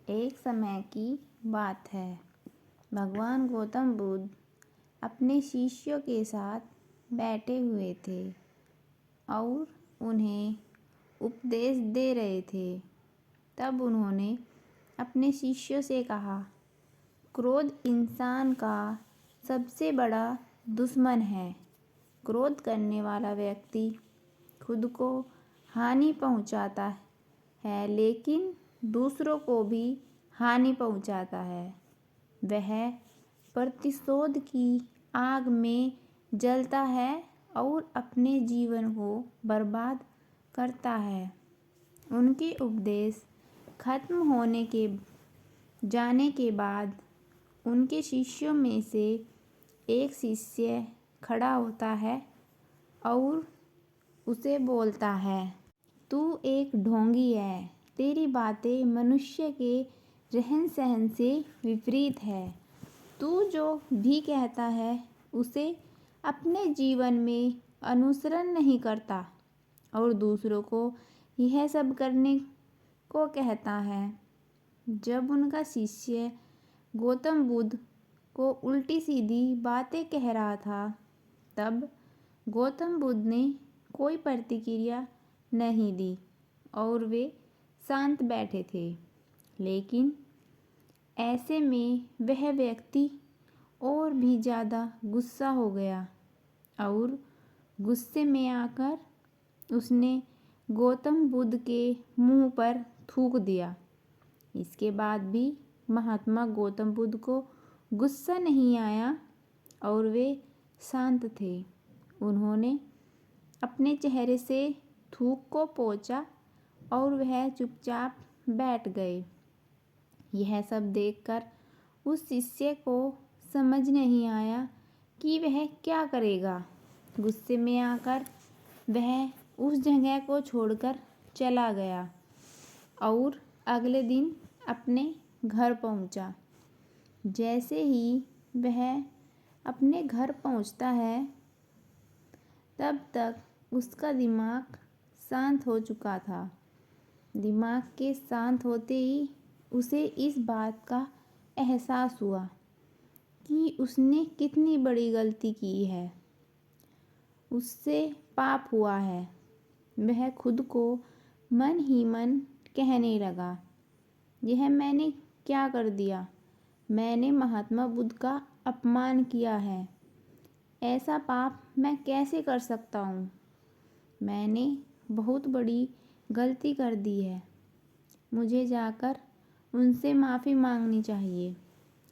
एक समय की बात है। भगवान गौतम बुद्ध अपने शिष्यों के साथ बैठे हुए थे और उन्हें उपदेश दे रहे थे। तब उन्होंने अपने शिष्यों से कहा, क्रोध इंसान का सबसे बड़ा दुश्मन है। क्रोध करने वाला व्यक्ति खुद को हानि पहुंचाता है, लेकिन दूसरों को भी हानि पहुंचाता है। वह प्रतिशोध की आग में जलता है और अपने जीवन को बर्बाद करता है। उनके उपदेश खत्म होने के जाने के बाद उनके शिष्यों में से एक शिष्य खड़ा होता है और उसे बोलता है, तू एक ढोंगी है। तेरी बातें मनुष्य के रहन सहन से विपरीत है। तू जो भी कहता है उसे अपने जीवन में अनुसरण नहीं करता और दूसरों को यह सब करने को कहता है। जब उनका शिष्य गौतम बुद्ध को उल्टी सीधी बातें कह रहा था, तब गौतम बुद्ध ने कोई प्रतिक्रिया नहीं दी और वे शांत बैठे थे। लेकिन ऐसे में वह व्यक्ति और भी ज़्यादा गुस्सा हो गया और गुस्से में आकर उसने गौतम बुद्ध के मुंह पर थूक दिया। इसके बाद भी महात्मा गौतम बुद्ध को गुस्सा नहीं आया और वे शांत थे। उन्होंने अपने चेहरे से थूक को पोंछा और वह चुपचाप बैठ गए। यह सब देखकर उस शिष्य को समझ नहीं आया कि वह क्या करेगा। गुस्से में आकर वह उस जगह को छोड़कर चला गया और अगले दिन अपने घर पहुंचा। जैसे ही वह अपने घर पहुंचता है, तब तक उसका दिमाग शांत हो चुका था। दिमाग के शांत होते ही उसे इस बात का एहसास हुआ कि उसने कितनी बड़ी गलती की है। उससे पाप हुआ है। वह खुद को मन ही मन कहने लगा, यह मैंने क्या कर दिया? मैंने महात्मा बुद्ध का अपमान किया है। ऐसा पाप मैं कैसे कर सकता हूँ? मैंने बहुत बड़ी गलती कर दी है। मुझे जाकर उनसे माफ़ी मांगनी चाहिए।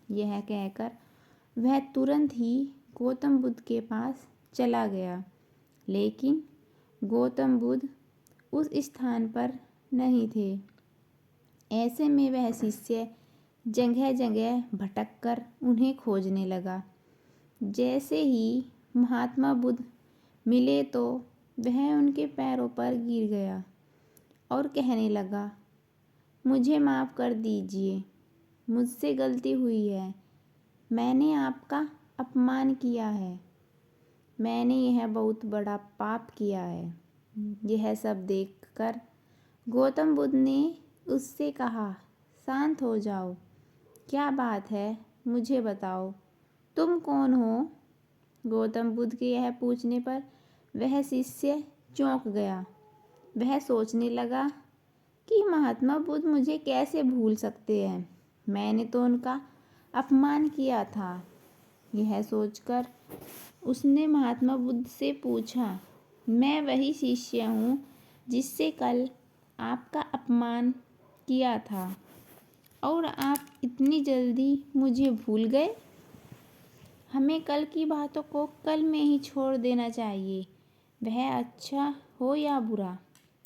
यह कहकर वह तुरंत ही गौतम बुद्ध के पास चला गया। लेकिन गौतम बुद्ध उस स्थान पर नहीं थे। ऐसे में वह शिष्य जगह जगह भटककर उन्हें खोजने लगा। जैसे ही महात्मा बुद्ध मिले तो वह उनके पैरों पर गिर गया और कहने लगा, मुझे माफ़ कर दीजिए। मुझसे गलती हुई है। मैंने आपका अपमान किया है। मैंने यह बहुत बड़ा पाप किया है। यह सब देखकर गौतम बुद्ध ने उससे कहा, शांत हो जाओ। क्या बात है? मुझे बताओ, तुम कौन हो? गौतम बुद्ध के यह पूछने पर वह शिष्य चौंक गया। वह सोचने लगा कि महात्मा बुद्ध मुझे कैसे भूल सकते हैं? मैंने तो उनका अपमान किया था। यह सोचकर उसने महात्मा बुद्ध से पूछा, मैं वही शिष्य हूँ जिससे कल आपका अपमान किया था और आप इतनी जल्दी मुझे भूल गए? हमें कल की बातों को कल में ही छोड़ देना चाहिए। वह अच्छा हो या बुरा,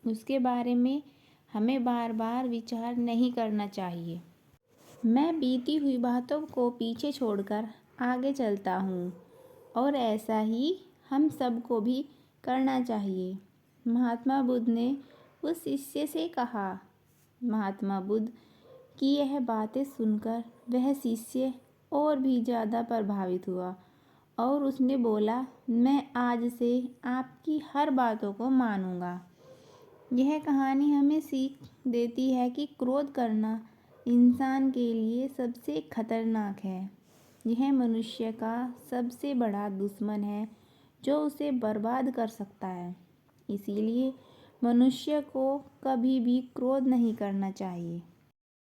उसके बारे में हमें बार बार विचार नहीं करना चाहिए। मैं बीती हुई बातों को पीछे छोड़कर आगे चलता हूँ और ऐसा ही हम सबको भी करना चाहिए। महात्मा बुद्ध ने उस शिष्य से कहा। महात्मा बुद्ध की यह बातें सुनकर वह शिष्य और भी ज़्यादा प्रभावित हुआ और उसने बोला, मैं आज से आपकी हर बातों को मानूंगा। यह कहानी हमें सीख देती है कि क्रोध करना इंसान के लिए सबसे खतरनाक है। यह मनुष्य का सबसे बड़ा दुश्मन है जो उसे बर्बाद कर सकता है। इसीलिए मनुष्य को कभी भी क्रोध नहीं करना चाहिए।